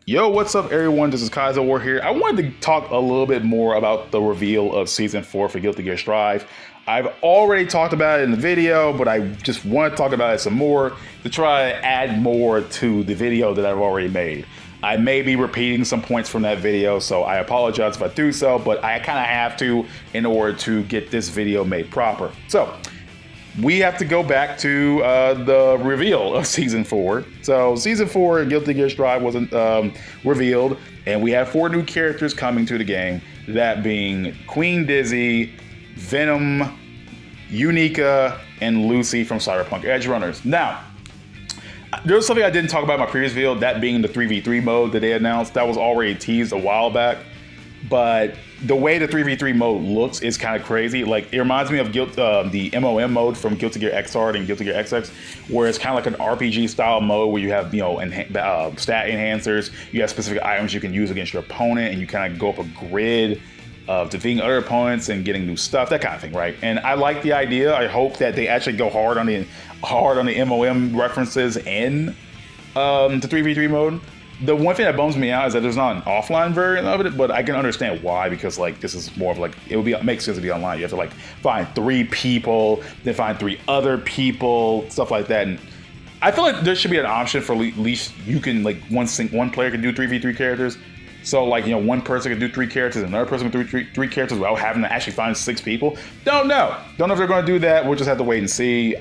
Yo, what's up, everyone? This is Kaizouwar here. I wanted to talk a little bit more about the reveal of Season 4 for Guilty Gear Strive. I've already talked about it in the video, but I just want to talk about it some more to try to add more to the video that I've already made. I may be repeating some points from that video, so I apologize if I do so, but I kind of have to in order to get this video made proper. So, we have to go back to the reveal of Season 4. So Season 4 Guilty Gear Strive wasn't revealed, and we have 4 new characters coming to the game, that being Queen Dizzy, Venom, Unica, and Lucy from Cyberpunk Edgerunners. Now, there was something I didn't talk about in my previous video, that being the 3v3 mode that they announced. That was already teased a while back, but the way the 3v3 mode looks is kind of crazy. Like, it reminds me of the MOM mode from Guilty Gear Xrd and Guilty Gear XX, where it's kind of like an RPG style mode where you have, stat enhancers, you have specific items you can use against your opponent, and you kind of go up a grid of defeating other opponents and getting new stuff, that kind of thing, right? And I like the idea. I hope that they actually go hard on the MOM references in the 3v3 mode. The one thing that bums me out is that there's not an offline version of it, but I can understand why, because like this is more of like, it makes sense to be online. You have to like find 3 people, then find 3 other people, stuff like that. And I feel like there should be an option for at least you can like one player can do 3v3 characters. So like, one person can do 3 characters, and another person can do 3 characters without having to actually find 6 people. Don't know if they're going to do that. We'll just have to wait and see.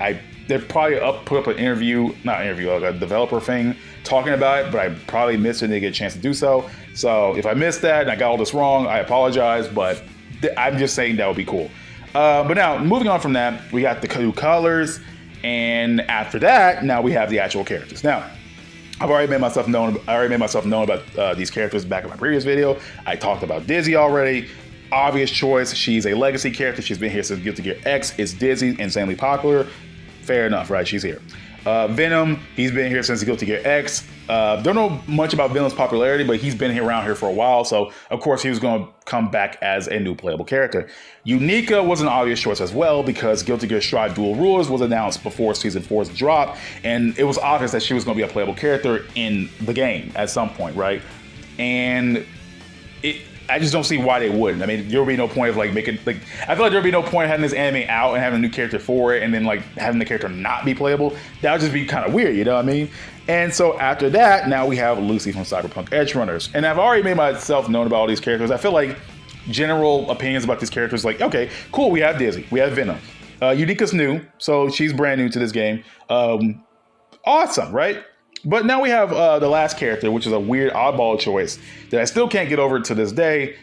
They've probably put up a developer thing talking about it, but I probably missed it and didn't get a chance to do so. So if I missed that and I got all this wrong, I apologize, but I'm just saying that would be cool. But now, moving on from that, we got the new colors, and after that, now we have the actual characters. Now, I already made myself known about these characters back in my previous video. I talked about Dizzy already. Obvious choice. She's a legacy character. She's been here since Guilty Gear X. It's Dizzy, insanely popular. Fair enough, right? She's here. Venom, he's been here since Guilty Gear X. Don't know much about Venom's popularity, but he's been around here for a while, so of course he was going to come back as a new playable character. Unica was an obvious choice as well, because Guilty Gear Strive Dual Rulers was announced before Season 4's drop, and it was obvious that she was going to be a playable character in the game at some point, right? And I just don't see why they wouldn't. I mean, there would be no point of like making, like, I feel like there would be no point of having this anime out and having a new character for it, and then like having the character not be playable. That would just be kind of weird, you know what I mean? And so after that, now we have Lucy from Cyberpunk Edgerunners. And I've already made myself known about all these characters. I feel like general opinions about these characters, like, okay, cool, we have Dizzy, we have Venom. Unica's new, so she's brand new to this game. Awesome, right? But now we have the last character, which is a weird oddball choice that I still can't get over to this day,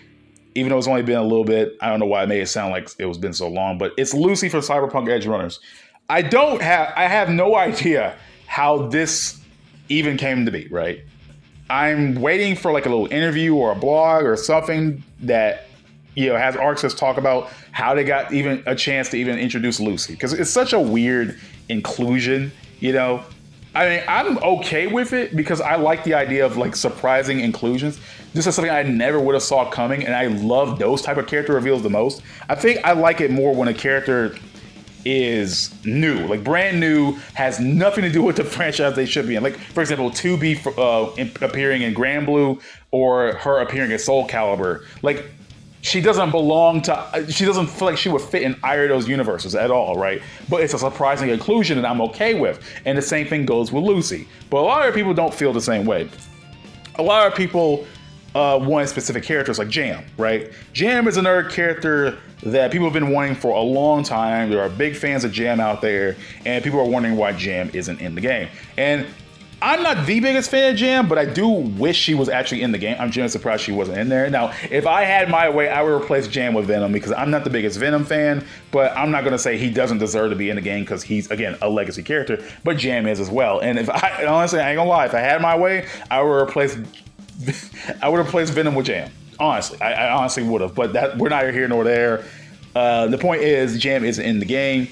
even though it's only been a little bit. I don't know why it made it sound like it was been so long, but it's Lucy from Cyberpunk Edgerunners. I have no idea how this even came to be, right? I'm waiting for like a little interview or a blog or something that, has ARCSYS talk about how they got even a chance to even introduce Lucy, because it's such a weird inclusion, I mean, I'm okay with it because I like the idea of like surprising inclusions. This is something I never would have saw coming, and I love those type of character reveals the most. I think I like it more when a character is new, like brand new, has nothing to do with the franchise they should be in. Like, for example, 2B appearing in BlazBlue, or her appearing in Soul Calibur. Like, she doesn't feel like she would fit in either of those universes at all, right? But it's a surprising inclusion that I'm okay with. And the same thing goes with Lucy. But a lot of people don't feel the same way. A lot of people want specific characters like Jam, right? Jam is another character that people have been wanting for a long time. There are big fans of Jam out there, and people are wondering why Jam isn't in the game. And I'm not the biggest fan of Jam, but I do wish she was actually in the game. I'm genuinely surprised she wasn't in there. Now, if I had my way, I would replace Jam with Venom, because I'm not the biggest Venom fan, but I'm not going to say he doesn't deserve to be in the game because he's, again, a legacy character, but Jam is as well. And honestly, I ain't gonna lie, if I had my way, I would replace Venom with Jam. Honestly, I honestly would have, but we're neither here nor there. The point is, Jam isn't in the game.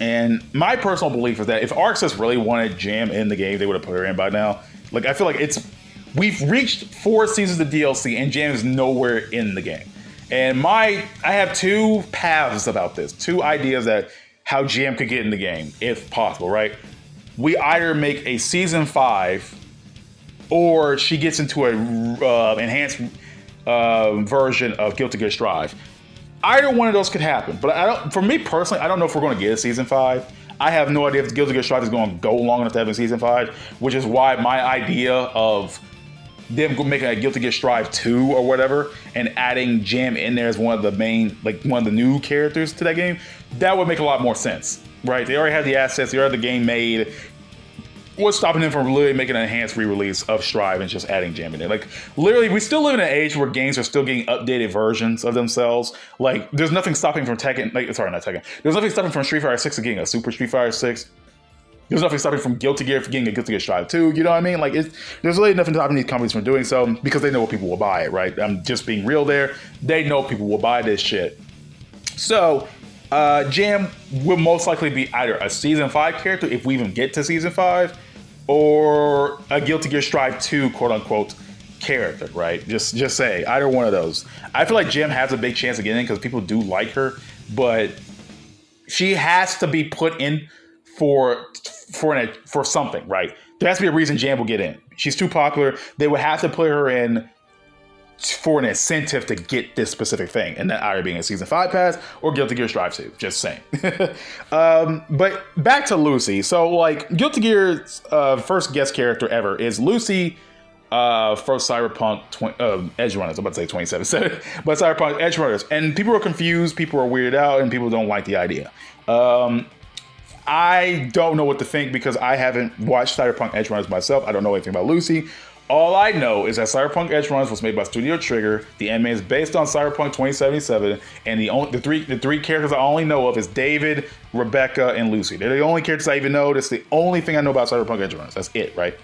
And my personal belief is that if ARCSYS really wanted Jam in the game, they would have put her in by now. Like, I feel like we've reached 4 seasons of DLC and Jam is nowhere in the game. And I have 2 paths about this, 2 ideas that how Jam could get in the game, if possible, right? We either make a season 5 or she gets into a enhanced version of Guilty Gear Strive. Either one of those could happen, but for me personally, I don't know if we're going to get a season 5. I have no idea if Guilty Gear Strive is going to go long enough to have a season 5, which is why my idea of them making a Guilty Gear Strive 2 or whatever and adding Jam in there as one of the main, like one of the new characters to that game, that would make a lot more sense, right? They already have the assets, they already have the game made. What's stopping them from literally making an enhanced re-release of Strive and just adding Jam in there? Like, literally, we still live in an age where games are still getting updated versions of themselves. Like, there's nothing stopping from Tekken, like, sorry, not Tekken. There's nothing stopping from Street Fighter 6 getting a Super Street Fighter 6. There's nothing stopping from Guilty Gear getting a Guilty Gear Strive 2, you know what I mean? Like, there's really nothing stopping these companies from doing so because they know what people will buy it, right? I'm just being real there. They know people will buy this shit. So, Jam will most likely be either a Season 5 character, if we even get to Season 5, or a Guilty Gear Strive 2, quote-unquote, character, right? Just say, either one of those. I feel like Jam has a big chance of getting in because people do like her, but she has to be put in for something, right? There has to be a reason Jam will get in. She's too popular. They would have to put her in for an incentive to get this specific thing, and that either being a Season 5 pass or Guilty Gear Strive 2, just saying. But back to Lucy. So, like, Guilty Gear's first guest character ever is Lucy for Cyberpunk Edge Runners. I'm about to say 2077, but Cyberpunk Edge Runners. And people are confused, people are weirded out, and people don't like the idea. I don't know what to think because I haven't watched Cyberpunk Edge Runners myself. I don't know anything about Lucy. All I know is that Cyberpunk Edge Runners was made by Studio Trigger. The anime is based on Cyberpunk 2077, and the three characters I only know of is David, Rebecca, and Lucy. They're the only characters I even know. That's the only thing I know about Cyberpunk Edge Runners. That's it, right?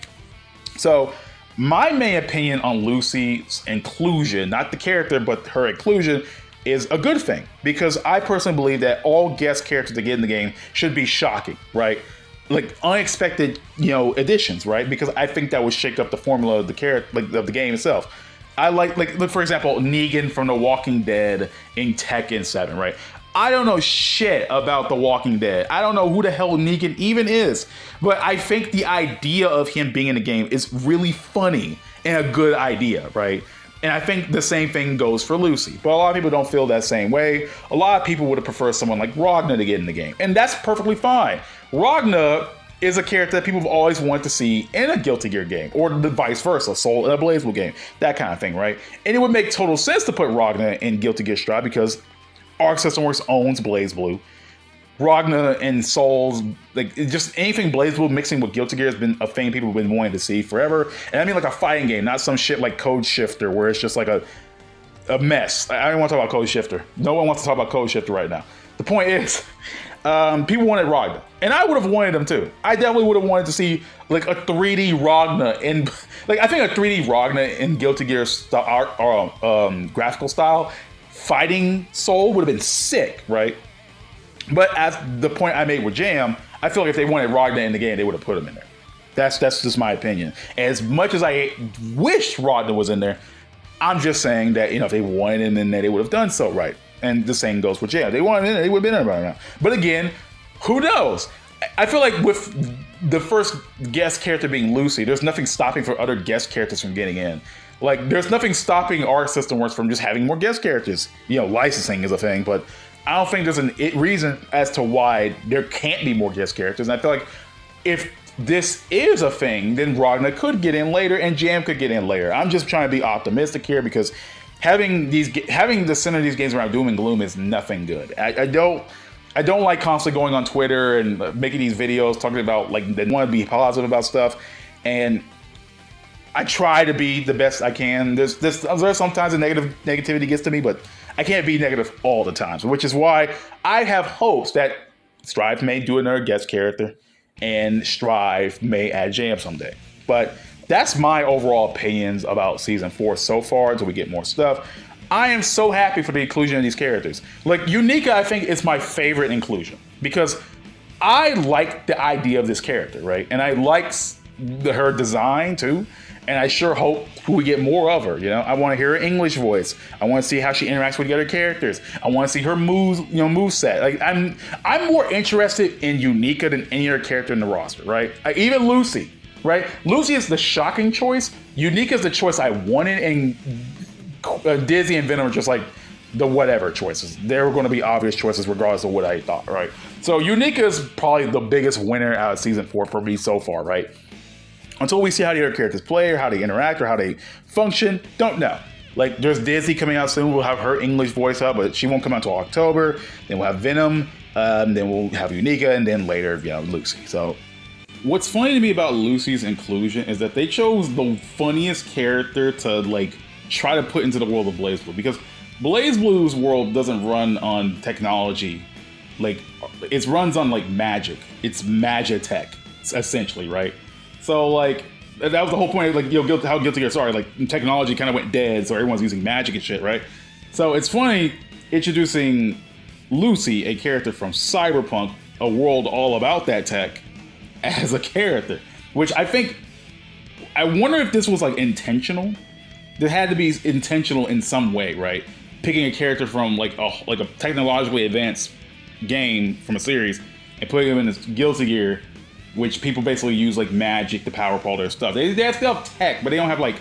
So, my main opinion on Lucy's inclusion, not the character, but her inclusion, is a good thing because I personally believe that all guest characters that get in the game should be shocking, right? Like unexpected, additions, right? Because I think that would shake up the formula of the of the game itself. I like look, for example, Negan from The Walking Dead in Tekken 7, right? I don't know shit about The Walking Dead. I don't know who the hell Negan even is, but I think the idea of him being in the game is really funny and a good idea, right? And I think the same thing goes for Lucy. But a lot of people don't feel that same way. A lot of people would have preferred someone like Ragna to get in the game. And that's perfectly fine. Ragna is a character that people have always wanted to see in a Guilty Gear game. Or the vice versa, Soul in a BlazBlue game. That kind of thing, right? And it would make total sense to put Ragna in Guilty Gear Strive because ARCSYS owns BlazBlue. Ragna and Souls, like just anything BlazBlue mixing with Guilty Gear has been a thing people have been wanting to see forever. And I mean like a fighting game, not some shit like Code Shifter where it's just like a mess. I don't want to talk about Code Shifter. No one wants to talk about Code Shifter right now. The point is, people wanted Ragna. And I would have wanted them too. I definitely would have wanted to see like a 3D Ragna in, like I think a 3D Ragna in Guilty Gear graphical style fighting Soul would have been sick, right? But as the point I made with Jam, I feel like if they wanted Ragna in the game, they would have put him in there. That's just my opinion. As much as I wish Ragna was in there, I'm just saying that, if they wanted him in there, they would have done so, right? And the same goes with Jam. They wanted him in there, they would have been in there right now. But again, who knows? I feel like with the first guest character being Lucy, there's nothing stopping for other guest characters from getting in. Like, there's nothing stopping ARCSYS from just having more guest characters. Licensing is a thing, but I don't think there's a reason as to why there can't be more guest characters. And I feel like if this is a thing, then Ragna could get in later and Jam could get in later. I'm just trying to be optimistic here because having the center of these games around doom and gloom is nothing good. I don't like constantly going on Twitter and making these videos talking about like they want to be positive about stuff, and I try to be the best I can. There's sometimes the negativity gets to me, but I can't be negative all the time, which is why I have hopes that Strive may do another guest character and Strive may add Jam someday. But that's my overall opinions about Season 4 so far until we get more stuff. I am so happy for the inclusion of these characters. Like, Unica, I think, is my favorite inclusion because I like the idea of this character, right? And I like her design, too. And I sure hope we get more of her. I want to hear her English voice. I want to see how she interacts with the other characters. I want to see her moves, moveset. Like I'm more interested in Unica than any other character in the roster, right? Even Lucy, right? Lucy is the shocking choice. Unique is the choice I wanted, and Dizzy and Venom are just like the whatever choices. They were going to be obvious choices regardless of what I thought, right? So Unique is probably the biggest winner out of season 4 for me so far, right? Until we see how the other characters play, or how they interact, or how they function, don't know. Like, there's Dizzy coming out soon. We'll have her English voice up, but she won't come out until October. Then we'll have Venom, then we'll have Unica, and then later, Lucy. So, what's funny to me about Lucy's inclusion is that they chose the funniest character to, like, try to put into the world of BlazBlue. Because BlazBlue's world doesn't run on technology. Like, it runs on, like, magic. It's magitech, essentially, right? So, like, that was the whole point of, like, how Guilty Gear, sorry, like, technology kind of went dead, so everyone's using magic and shit, right? So it's funny introducing Lucy, a character from Cyberpunk, a world all about that tech, as a character, which I wonder if this was, like, intentional. There had to be intentional in some way, right? Picking a character from, like a technologically advanced game from a series and putting them in this Guilty Gear, which people basically use like magic to power up all their stuff. They have still have tech, but they don't have like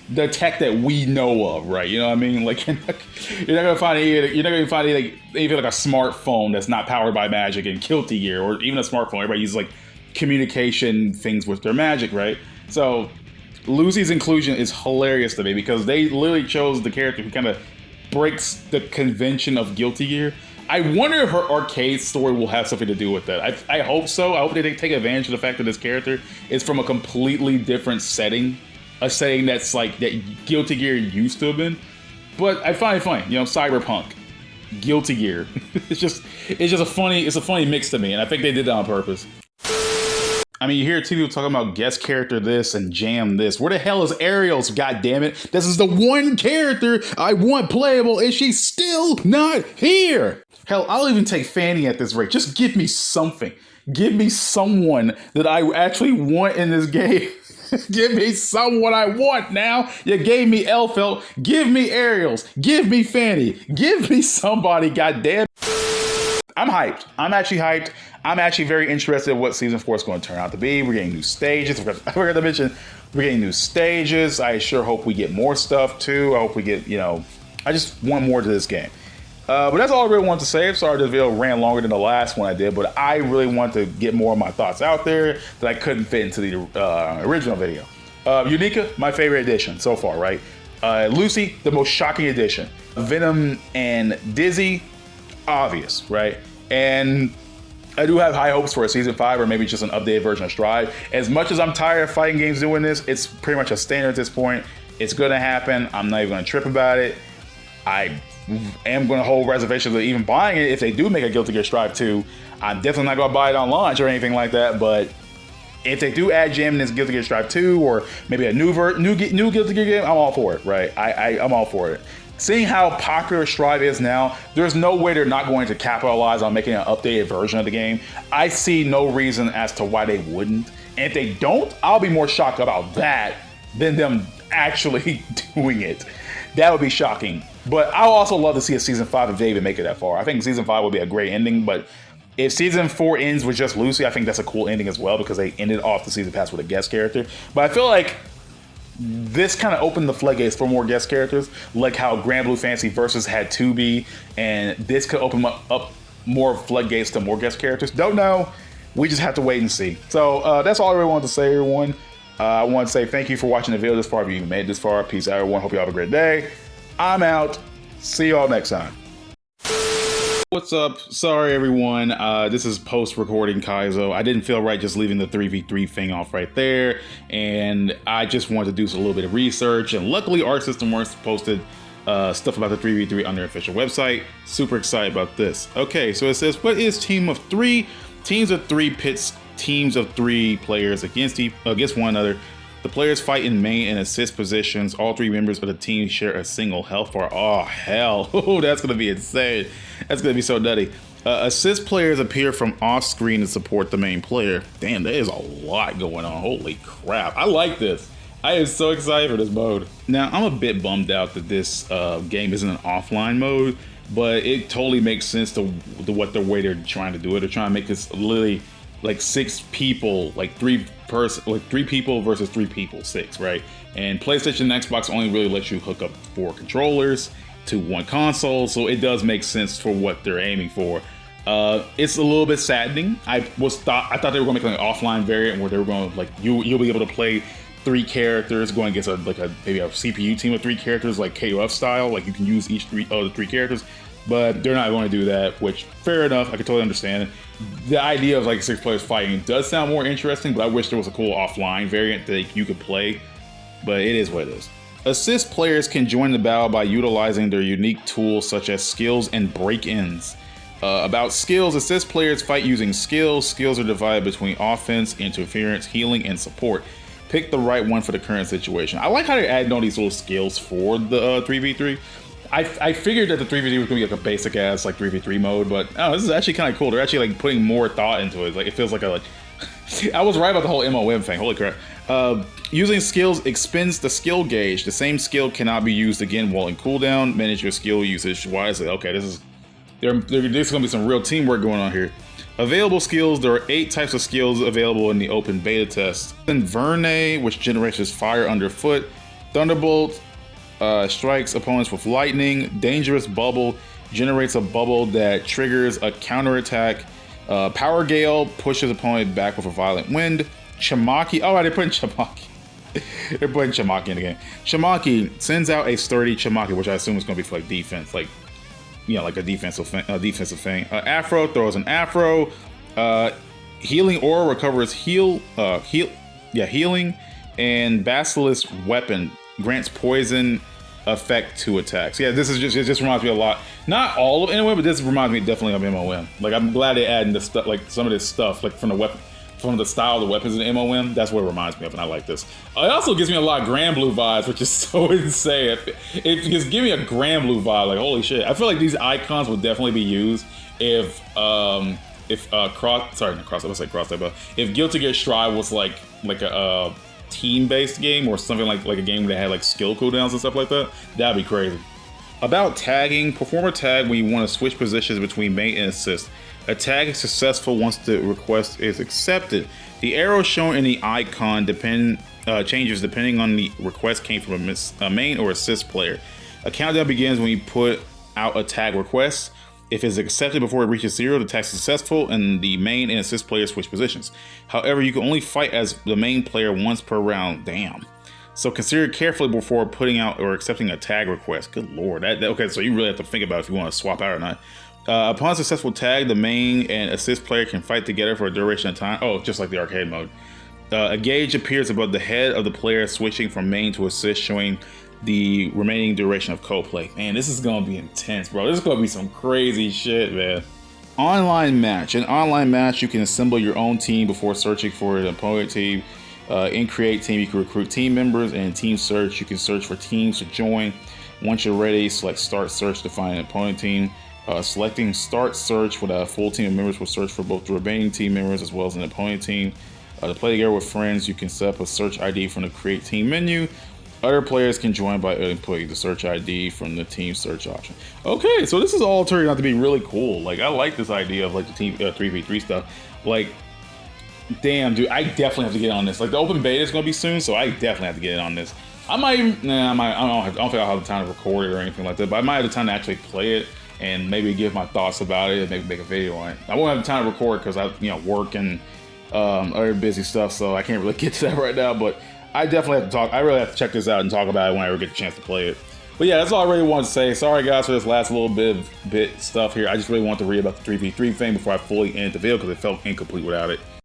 the tech that we know of, right? You know what I mean? Like, you're not gonna find even like a smartphone that's not powered by magic in Guilty Gear, or even a smartphone. Everybody uses like communication things with their magic, right? So Lucy's inclusion is hilarious to me because they literally chose the character who kind of breaks the convention of Guilty Gear. I wonder if her arcade story will have something to do with that. I hope so. I hope they take advantage of the fact that this character is from a completely different setting, a setting that's like that Guilty Gear used to have been. But I find it funny, Cyberpunk, Guilty Gear. it's just a funny mix to me, and I think they did that on purpose. I mean, you hear two people talking about guest character this and jam this. Where the hell is Ariel's? God damn it! This is the one character I want playable, and she's still not here. Hell, I'll even take Fanny at this rate. Just give me something. Give me someone that I actually want in this game. Give me someone I want now. You gave me Elfelt. Give me Ariel's. Give me Fanny. Give me somebody, goddamn. I'm hyped. I'm actually hyped. I'm actually very interested in what season 4 is going to turn out to be. We're getting new stages. We're going to mention we're getting new stages. I sure hope we get more stuff too. I hope we get, I just want more to this game. But that's all I really wanted to say. I'm sorry this video ran longer than the last one I did, but I really want to get more of my thoughts out there that I couldn't fit into the original video. Unica, my favorite addition so far, right? Lucy, the most shocking addition. Venom and Dizzy, obvious, right? And I do have high hopes for a season 5 or maybe just an updated version of Stride. As much as I'm tired of fighting games doing this, it's pretty much a standard at this point. It's gonna happen. I'm not even gonna trip about it. I am gonna hold reservations of even buying it if they do make a Guilty Gear Strive 2. I'm definitely not gonna buy it on launch or anything like that, but if they do add Jam in this Guilty Gear Strive 2 or maybe a new Guilty Gear game, I'm all for it, right? I'm all for it. Seeing how popular Strive is now, there's no way they're not going to capitalize on making an updated version of the game. I see no reason as to why they wouldn't. And if they don't, I'll be more shocked about that than them actually doing it. That would be shocking. But I'll also love to see a season 5 if they even make it that far. I think season 5 would be a great ending, but if season 4 ends with just Lucy, I think that's a cool ending as well because they ended off the season pass with a guest character. But I feel like this kind of opened the floodgates for more guest characters, like how Grand Blue Fantasy Versus had 2B, and this could open up more floodgates to more guest characters. Don't know. We just have to wait and see. So that's all I really wanted to say, everyone. I want to say thank you for watching the video this far. If you even made it this far, peace out, everyone. Hope you have a great day. I'm out. See y'all next time. What's up? Sorry, everyone. This is post-recording Kaizou. I didn't feel right just leaving the 3v3 thing off right there, and I just wanted to do a little bit of research, and luckily ARCSYS posted stuff about the 3v3 on their official website. Super excited about this. Okay, so it says, what is Team of 3? Teams of 3 pits teams of 3 players against one another. The players fight in main and assist positions. All 3 members of the team share a single health bar. Oh, hell. Oh, that's going to be insane. That's going to be so nutty. Assist players appear from off screen to support the main player. Damn, there is a lot going on. Holy crap. I like this. I am so excited for this mode. Now, I'm a bit bummed out that this game isn't an offline mode, but it totally makes sense to what the way they're trying to do it. They're trying to make this literally like 6 people, like 3 people versus 3 people, 6, right? And PlayStation and Xbox only really lets you hook up 4 controllers to 1 console, so it does make sense for what they're aiming for. It's a little bit saddening. I thought they were going to make like an offline variant where they were going to, like, you'll be able to play 3 characters going against maybe a CPU team of 3 characters, like KOF style. Like, you can use each the 3 characters, but they're not going to do that. Which, fair enough, I can totally understand it. The idea of like 6 players fighting does sound more interesting, but I wish there was a cool offline variant that you could play. But it is what it is. Assist players can join the battle by utilizing their unique tools such as skills and break-ins. About skills, assist players fight using skills. Skills are divided between offense, interference, healing, and support. Pick the right one for the current situation. I like how they're adding all these little skills for the 3v3. I figured that the 3v3 was going to be like a basic ass like 3v3 mode, but this is actually kind of cool. They're actually like putting more thought into it. Like, it feels like I was right about the whole MOM thing. Holy crap. Using skills expends the skill gauge. The same skill cannot be used again while in cooldown. Manage your skill usage wisely. Okay, there's going to be some real teamwork going on here. Available skills. There are 8 types of skills available in the open beta test. Verne, which generates fire underfoot. Thunderbolt strikes opponents with lightning. Dangerous Bubble generates a bubble that triggers a counterattack. Power Gale pushes opponent back with a violent wind. Chamaki. Oh, they're putting Chamaki. They're putting Chamaki in the game. Chamaki sends out a sturdy Chamaki, which I assume is going to be for like defense, like, you know, like a defensive thing. Afro throws an Afro. Healing Aura recovers healing. And Basilisk Weapon grants poison effect to attacks. Yeah, this is it just reminds me a lot. Not all of it anyway, but this reminds me definitely of MOM. Like, I'm glad they added the stuff, like some of this stuff, like from the weapon, from the style of the weapons in MOM. That's what it reminds me of, and I like this. It also gives me a lot of Granblue vibes, which is so insane. It just give me a Granblue vibe. Like, holy shit! I feel like these icons would definitely be used if if Guilty Gear Strive was like a team-based game or something like a game that had like skill cooldowns and stuff like that. That'd be crazy. About tagging, perform a tag when you want to switch positions between mate and assist. A tag is successful once the request is accepted. The arrow shown in the icon changes depending on the request came from a main or assist player. A countdown begins when you put out a tag request. If it's accepted before it reaches 0, the tag is successful and the main and assist players switch positions. However, you can only fight as the main player once per round. Damn. So consider carefully before putting out or accepting a tag request. Good lord. Okay, so you really have to think about if you want to swap out or not. Upon successful tag, the main and assist player can fight together for a duration of time. Oh, just like the arcade mode. A gauge appears above the head of the player switching from main to assist, showing the remaining duration of co-play. Man, this is gonna be intense, bro. This is gonna be some crazy shit, man. Online match. In online match, you can assemble your own team before searching for an opponent team. In create team, you can recruit team members, and in team search, you can search for teams to join. Once you're ready, select start search to find an opponent team. Selecting start search with a full team of members will search for both the remaining team members as well as an opponent team. To play together with friends, you can set up a search ID from the create team menu. Other players can join by inputting the search ID from the team search option. Okay, so this is all turning out to be really cool. Like, I like this idea of like the team 3v3 stuff. Like, damn, dude, I definitely have to get on this. Like, the open beta is gonna be soon, so I definitely have to get in on this. I might even, I don't think I'll have the time to record it or anything like that, but I might have the time to actually play it and maybe give my thoughts about it and maybe make a video on it. I won't have the time to record because I, work and other busy stuff, so I can't really get to that right now, but I definitely have to talk. I really have to check this out and talk about it when I ever get the chance to play it. But yeah, that's all I really wanted to say. Sorry guys for this last little bit stuff here. I just really wanted to read about the 3v3 thing before I fully end the video because it felt incomplete without it.